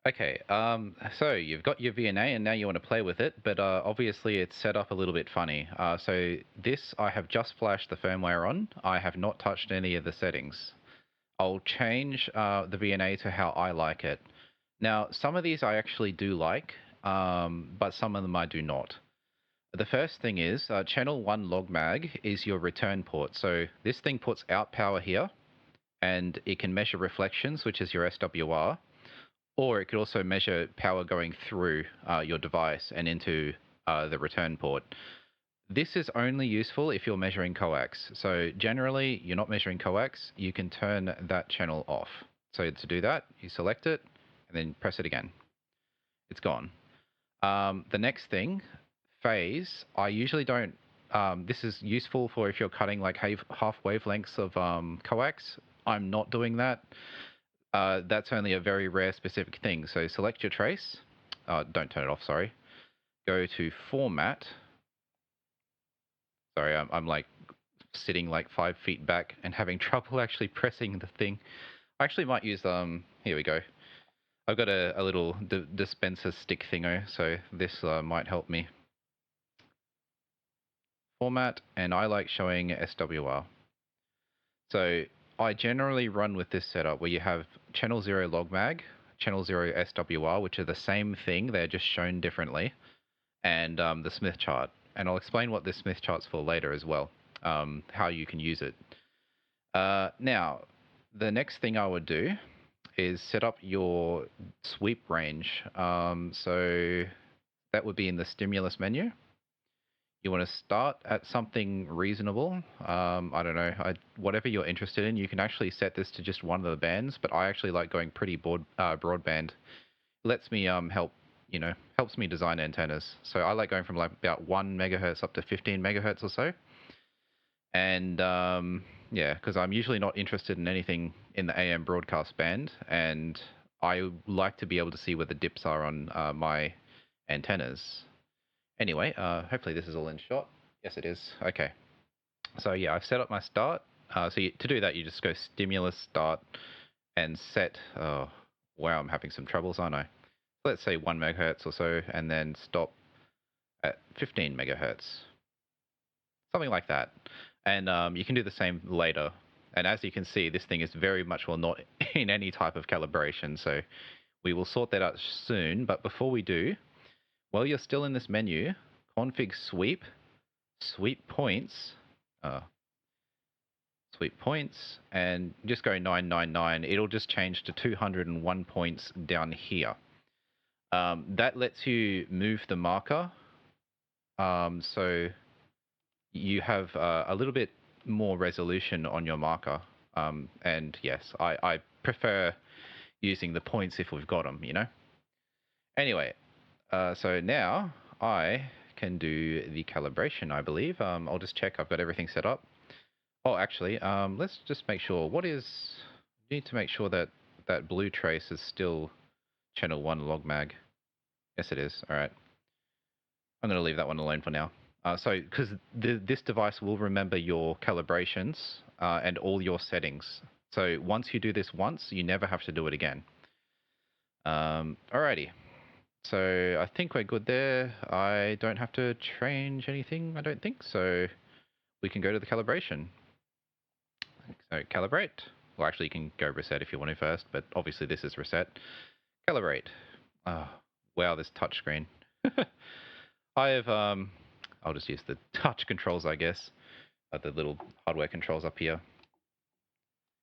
Okay, so you've got your VNA and now you want to play with it, but obviously it's set up a little bit funny. So this, I have just flashed the firmware on. I have not touched any of the settings. I'll change the VNA to how I like it. Now, some of these I actually do like, but some of them I do not. The first thing is channel 1 log mag is your return port. So this thing puts out power here, and it can measure reflections, which is your SWR. Or it could also measure power going through your device and into the return port. This is only useful if you're measuring coax. So generally, you're not measuring coax, you can turn that channel off. So to do that, you select it and then press it again. It's gone. The next thing, phase, I usually don't. This is useful for if you're cutting like half wavelengths of coax. I'm not doing that. That's only a very rare specific thing. So select your trace. Don't turn it off, sorry. Go to Format. Sorry, I'm like sitting like 5 feet back and having trouble actually pressing the thing. I actually might use, here we go. I've got a little dispenser stick thingo, so this might help me. Format, and I like showing SWR. So I generally run with this setup where you have channel 0 log mag, channel 0 SWR, which are the same thing, they're just shown differently, and the Smith chart. And I'll explain what this Smith chart's for later as well, how you can use it. Now, the next thing I would do is set up your sweep range. So that would be in the stimulus menu. You want to start at something reasonable. I don't know, whatever you're interested in. You can actually set this to just one of the bands, but I actually like going pretty broadband. Lets me helps me design antennas. So I like going from like about 1 megahertz up to 15 megahertz or so. And yeah, because I'm usually not interested in anything in the AM broadcast band, and I like to be able to see where the dips are on my antennas. Anyway, hopefully this is all in shot. Yes, it is. Okay. So yeah, I've set up my start. To do that, you just go stimulus start and set. Oh, wow, I'm having some troubles, aren't I? Let's say 1 megahertz or so, and then stop at 15 megahertz, something like that. And you can do the same later. And as you can see, this thing is very much well not in any type of calibration. So we will sort that out soon. But before we do, while you're still in this menu, config sweep, sweep points, uh, sweep points, and just go 999. It'll just change to 201 points down here. That lets you move the marker. So you have a little bit more resolution on your marker. And yes, I prefer using the points if we've got them, you know? Anyway, so now I can do the calibration, I believe. I'll just check I've got everything set up. Oh, actually, let's just make sure. Need to make sure that that blue trace is still channel 1 log mag. Yes, it is. All right. I'm going to leave that one alone for now. Because this device will remember your calibrations and all your settings. So once you do this once, you never have to do it again. Alrighty. So I think we're good there. I don't have to change anything, I don't think. So we can go to the calibration. So calibrate. Well, actually, you can go reset if you want to first, but obviously this is reset. Calibrate. Oh, wow, this touchscreen. I have, I'll just use the touch controls, I guess. The little hardware controls up here.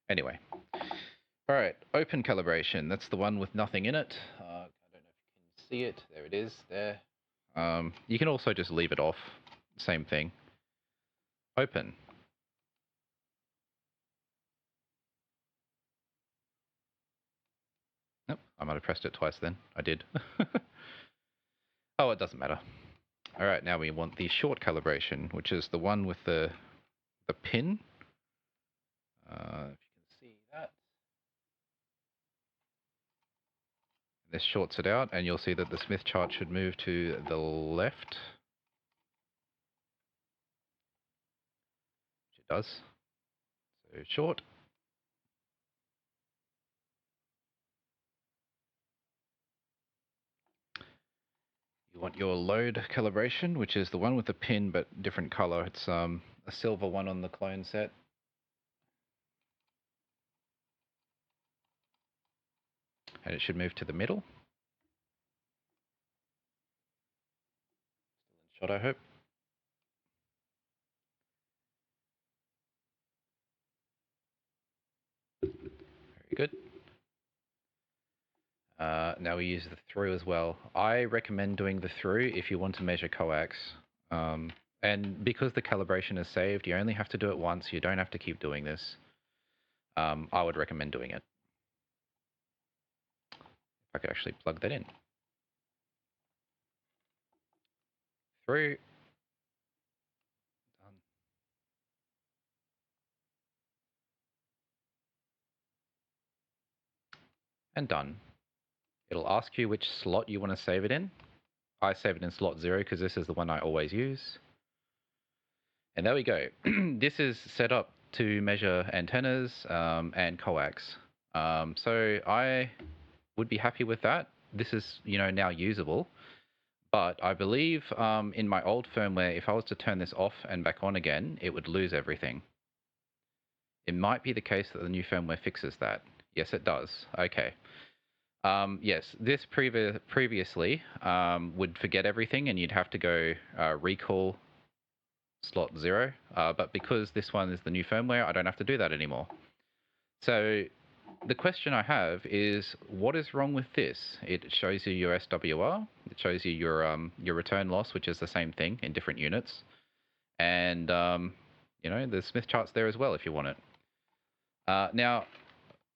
Anyway. All right, open calibration. That's the one with nothing in it. I don't know if you can see it. There it is, there. You can also just leave it off. Same thing. Open. Nope, I might have pressed it twice then. I did. Oh, it doesn't matter. All right, now we want the short calibration, which is the one with the pin. If you can see that. This shorts it out, and you'll see that the Smith chart should move to the left. Which it does. So short. You want your load calibration, which is the one with the pin but different color. It's a silver one on the clone set. And it should move to the middle. Still in shot, I hope. Very good. Now we use the through as well. I recommend doing the through if you want to measure coax. And because the calibration is saved, you only have to do it once. You don't have to keep doing this. I would recommend doing it. If I could actually plug that in. Through. Done. And done. It'll ask you which slot you want to save it in. I save it in slot 0 because this is the one I always use. And there we go. This is set up to measure antennas and coax. So I would be happy with that. This is, now usable. But I believe in my old firmware, if I was to turn this off and back on again, it would lose everything. It might be the case that the new firmware fixes that. Yes, it does. Okay. Yes, this previously would forget everything and you'd have to go recall slot 0. But because this one is the new firmware, I don't have to do that anymore. So the question I have is, what is wrong with this? It shows you your SWR. It shows you your return loss, which is the same thing in different units. And, the Smith chart's there as well if you want it. Now,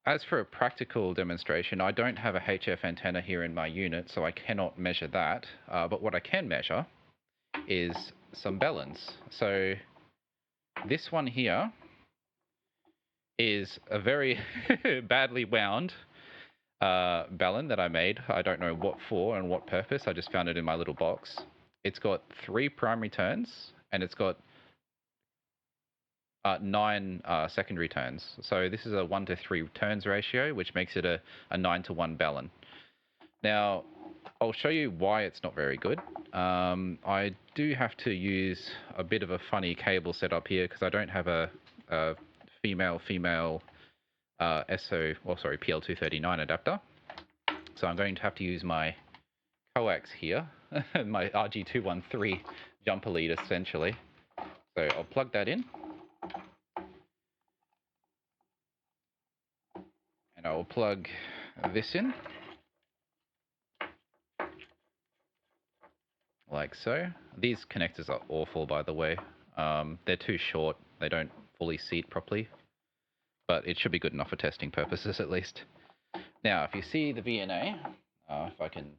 as for a practical demonstration, I don't have a HF antenna here in my unit, so I cannot measure that. But what I can measure is some bellens. So this one here is a very badly wound bellend that I made. I don't know what for and what purpose. I just found it in my little box. It's got 3 primary turns, and it's got 9 secondary turns. So this is a 1:3 turns ratio, which makes it a 9:1 bellend. Now, I'll show you why it's not very good. I do have to use a bit of a funny cable setup here because I don't have a female PL239 adapter. So I'm going to have to use my coax here, my RG213 jumper lead essentially. So I'll plug that in. And I will plug this in. Like so. These connectors are awful, by the way. They're too short. They don't fully seat properly. But it should be good enough for testing purposes, at least. Now, if you see the VNA, if I can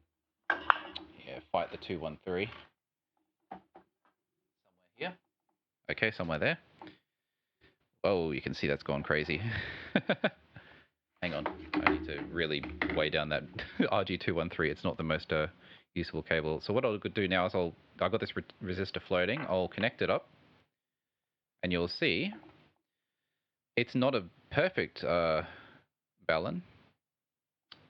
fight the 213. Somewhere here. Okay, somewhere there. Oh, you can see that's gone crazy. Hang on. I need to really weigh down that RG213. It's not the most useful cable. So what I'll do now is I've got this resistor floating. I'll connect it up. And you'll see it's not a perfect bellend.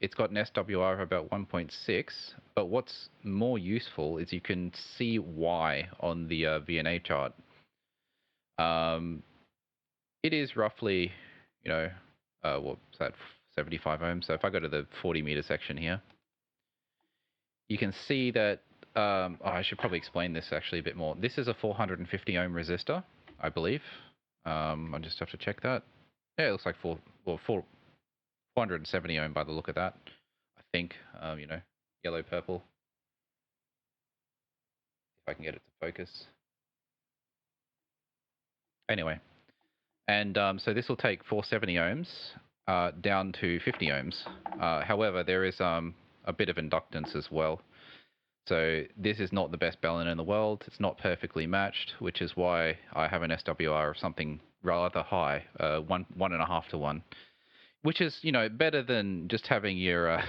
It's got an SWR of about 1.6, but what's more useful is you can see why on the VNA chart. It is roughly, what's that, 75 ohms. So if I go to the 40 meter section here, you can see that, I should probably explain this actually a bit more. This is a 450 ohm resistor, I believe. I just have to check that. Yeah, it looks like 470 ohm by the look of that. I think, yellow, purple. If I can get it to focus. Anyway, and so this will take 470 ohms down to 50 ohms. However, there is a bit of inductance as well. So this is not the best bellend in the world. It's not perfectly matched, which is why I have an SWR of something rather high, 1.5 to 1. Which is, better than just having your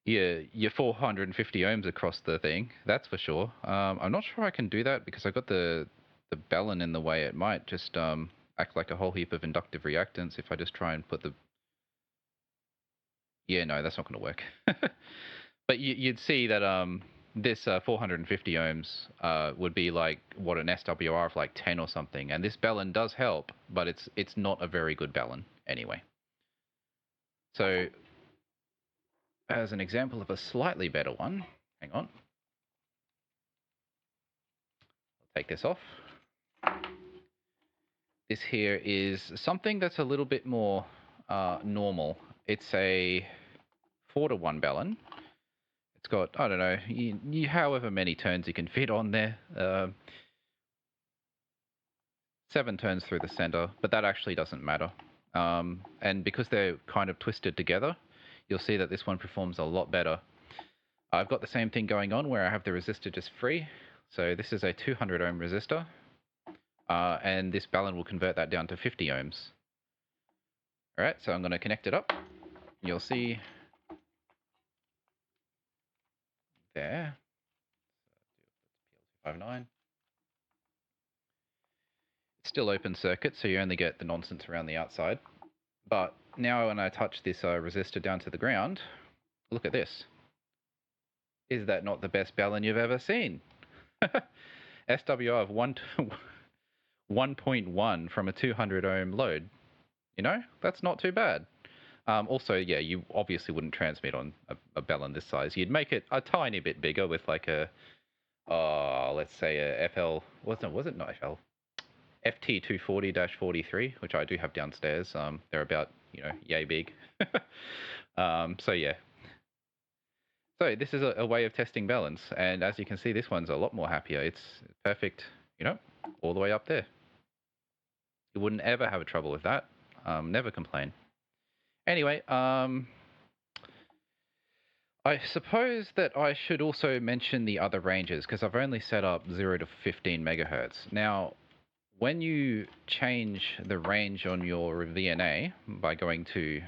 your 450 ohms across the thing. That's for sure. I'm not sure I can do that because I got the bellend in the way. It might just act like a whole heap of inductive reactance if I just try and put the... Yeah, no, that's not going to work. But you'd see that this 450 ohms would be like what an SWR of like 10 or something, and this balun does help, but it's not a very good balun anyway. So as an example of a slightly better one, hang on, I'll take this off. This here is something that's a little bit more normal. It's a 4-to-1 balun. It's got, I don't know, however many turns you can fit on there. 7 turns through the center, but that actually doesn't matter. And because they're kind of twisted together, you'll see that this one performs a lot better. I've got the same thing going on where I have the resistor just free. So this is a 200 ohm resistor, and this balun will convert that down to 50 ohms. All right, so I'm going to connect it up. You'll see there, 59. It's still open circuit, so you only get the nonsense around the outside. But now when I touch this resistor down to the ground, look at this. Is that not the best balun you've ever seen? SWR of 1.1 from a 200 ohm load. You know, that's not too bad. Also, yeah, you obviously wouldn't transmit on a balun this size. You'd make it a tiny bit bigger with like a, let's say a FL, was it not FL? FT240-43, which I do have downstairs. They're about, yay big. So yeah. So this is a way of testing balance, and as you can see, this one's a lot more happier. It's perfect, all the way up there. You wouldn't ever have a trouble with that. Never complain. Anyway, I suppose that I should also mention the other ranges, because I've only set up 0 to 15 megahertz. Now, when you change the range on your VNA by going to,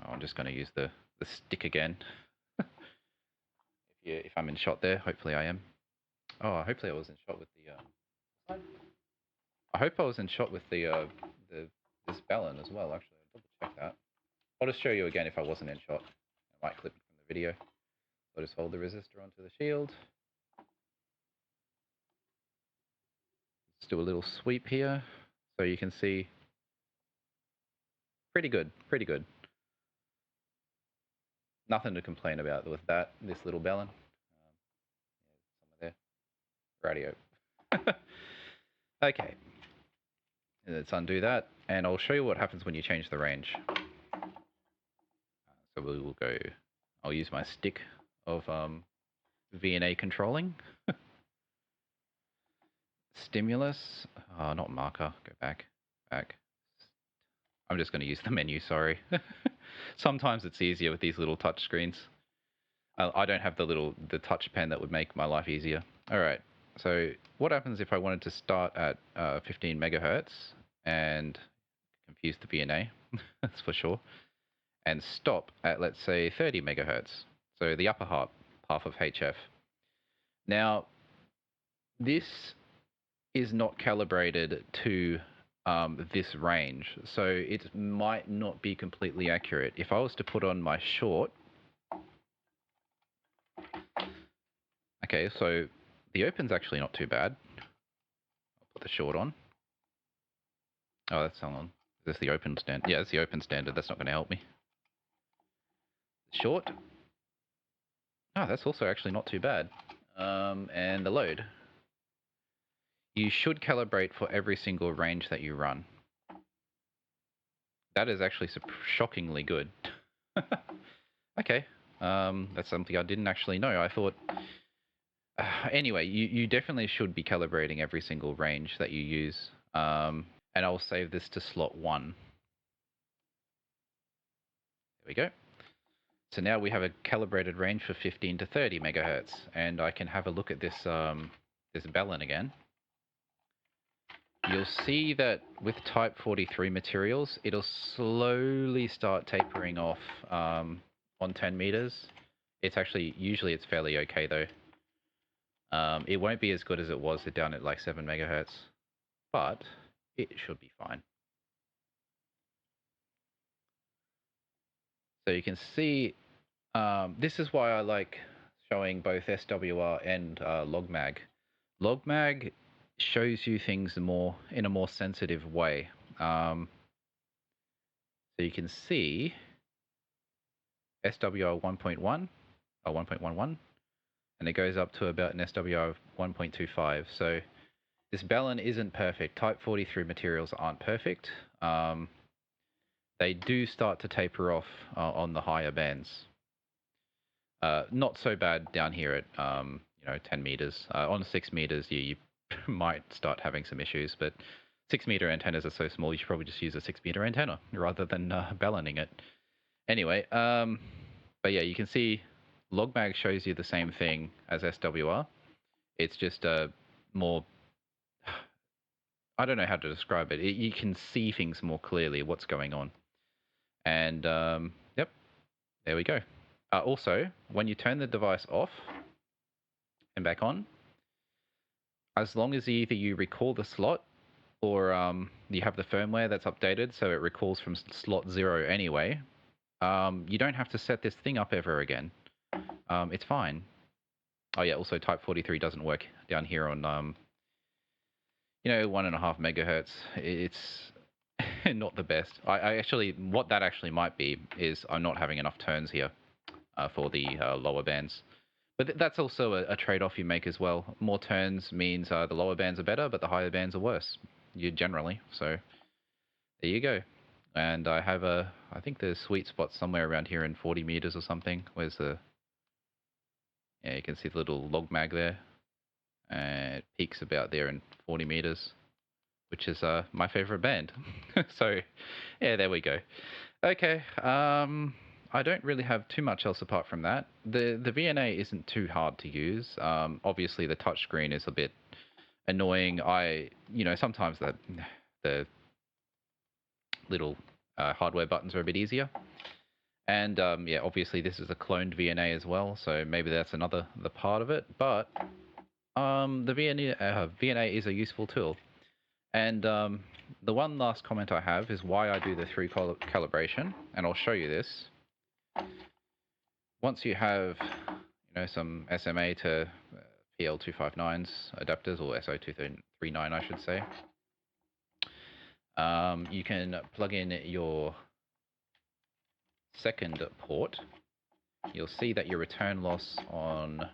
I'm just going to use the stick again. If I'm in shot there, hopefully I am. Oh, hopefully I was in shot with the. I hope I was in shot with the this balun as well. Actually, I'll double check that. I'll just show you again if I wasn't in shot. I might clip it from the video. I'll just hold the resistor onto the shield. Let's do a little sweep here, so you can see. Pretty good, pretty good. Nothing to complain about with that. This little balun. There. Radio. Okay. Let's undo that, and I'll show you what happens when you change the range. So we will go. I'll use my stick of VNA controlling. Stimulus. Oh, not marker. Go back. Back. I'm just going to use the menu, sorry. Sometimes it's easier with these little touch screens. I don't have the touch pen that would make my life easier. All right. So what happens if I wanted to start at 15 megahertz and confuse the VNA, that's for sure, and stop at, let's say, 30 megahertz. So the upper half of HF. Now, this is not calibrated to this range, so it might not be completely accurate. If I was to put on my short, okay, so the open's actually not too bad. I'll put the short on. Oh, that's on. Is this the open standard? Yeah, it's the open standard. That's not going to help me. Short. Oh, that's also actually not too bad. And the load. You should calibrate for every single range that you run. That is actually shockingly good. Okay. That's something I didn't actually know. I thought... anyway, you definitely should be calibrating every single range that you use. And I'll save this to slot 1. There we go. So now we have a calibrated range for 15 to 30 megahertz, and I can have a look at this this balun again. You'll see that with type 43 materials, it'll slowly start tapering off on 10 meters. It's actually, usually it's fairly okay though. It won't be as good as it was down at like 7 megahertz, but it should be fine. So you can see, this is why I like showing both SWR and logmag. Logmag shows you things more in a more sensitive way. So you can see SWR 1.1 or 1.11, and it goes up to about an SWR of 1.25. So this balun isn't perfect. Type 43 materials aren't perfect. They do start to taper off on the higher bands. Not so bad down here at 10 meters. On 6 meters, you might start having some issues, but 6-meter antennas are so small, you should probably just use a 6-meter antenna rather than balloning it. Anyway, but yeah, you can see logmag shows you the same thing as SWR. It's just more, I don't know how to describe it. You can see things more clearly, what's going on. And yep, there we go. Also, when you turn the device off and back on, as long as either you recall the slot or you have the firmware that's updated so it recalls from slot 0 anyway, you don't have to set this thing up ever again. It's fine. Oh yeah, also Type 43 doesn't work down here on 1.5 megahertz. It's not the best. I actually, what that actually might be is I'm not having enough turns here for the lower bands. But that's also a trade-off you make as well. More turns means the lower bands are better, but the higher bands are worse, generally. So there you go. And I have I think the sweet spot somewhere around here in 40 meters or something. Where's the, yeah, you can see the little log mag there. And it peaks about there in 40 meters, which is my favorite band. So yeah, there we go. Okay, I don't really have too much else apart from that. The VNA isn't too hard to use. Obviously the touchscreen is a bit annoying. Sometimes the little hardware buttons are a bit easier. And yeah, obviously this is a cloned VNA as well, so maybe that's the part of it. But the VNA is a useful tool. And the one last comment I have is why I do the through calibration, and I'll show you this. Once you have, some SMA to PL259s adapters, or SO239, I should say, you can plug in your second port. You'll see that your return loss on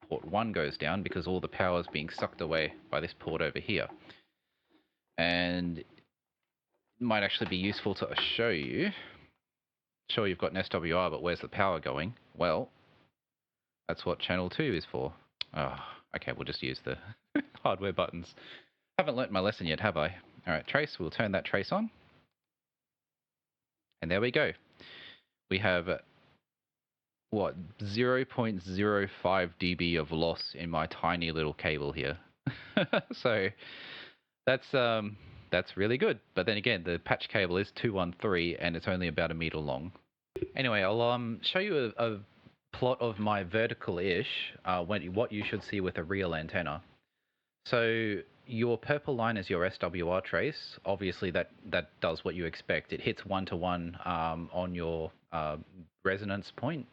port 1 goes down because all the power is being sucked away by this port over here. And it might actually be useful to show you. Sure, you've got an SWR, but where's the power going? Well, that's what channel 2 is for. Oh, okay, we'll just use the hardware buttons. Haven't learnt my lesson yet, have I? All right, trace, we'll turn that trace on. And there we go. We have, 0.05 dB of loss in my tiny little cable here. So that's really good. But then again, the patch cable is 213 and it's only about 1 meter long. Anyway, I'll show you a plot of my vertical-ish, what you should see with a real antenna. So your purple line is your SWR trace. Obviously, that does what you expect. It hits 1-to-1 on your resonance point.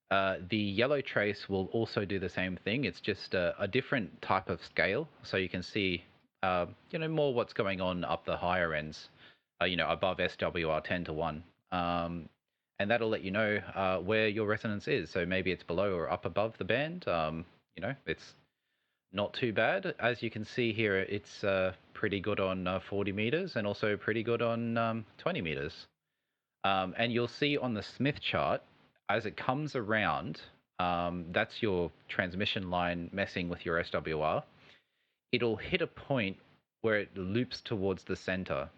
The yellow trace will also do the same thing. It's just a different type of scale. So you can see, more what's going on up the higher ends, above SWR 10-to-1. And that'll let you know where your resonance is. So maybe it's below or up above the band. It's not too bad. As you can see here, it's pretty good on 40 meters and also pretty good on 20 meters. And you'll see on the Smith chart, as it comes around, that's your transmission line messing with your SWR. It'll hit a point where it loops towards the center.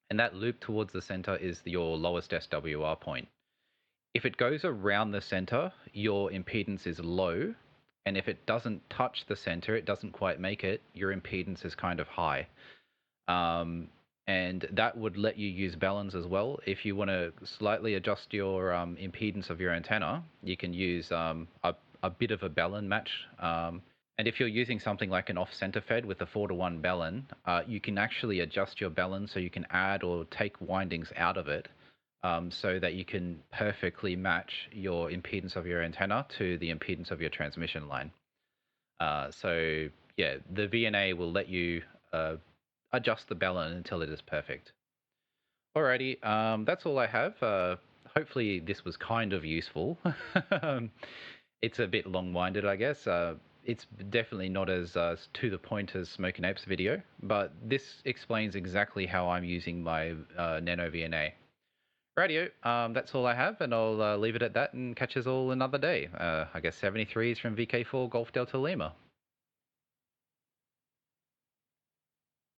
And that loop towards the center is your lowest SWR point. If it goes around the center, your impedance is low. And if it doesn't touch the center, it doesn't quite make it, your impedance is kind of high. And that would let you use baluns as well. If you want to slightly adjust your impedance of your antenna, you can use a bit of a balun match. And if you're using something like an off-center fed with a 4-to-1 balun, you can actually adjust your balun so you can add or take windings out of it so that you can perfectly match your impedance of your antenna to the impedance of your transmission line. So yeah, the VNA will let you adjust the balun until it is perfect. Alrighty, that's all I have. Hopefully this was kind of useful. It's a bit long-winded, I guess. It's definitely not as to the point as Smoke and Apes video, but this explains exactly how I'm using my NanoVNA. Radio, that's all I have, and I'll leave it at that and catch us all another day. I guess 73 is from VK4 Golf Delta Lima.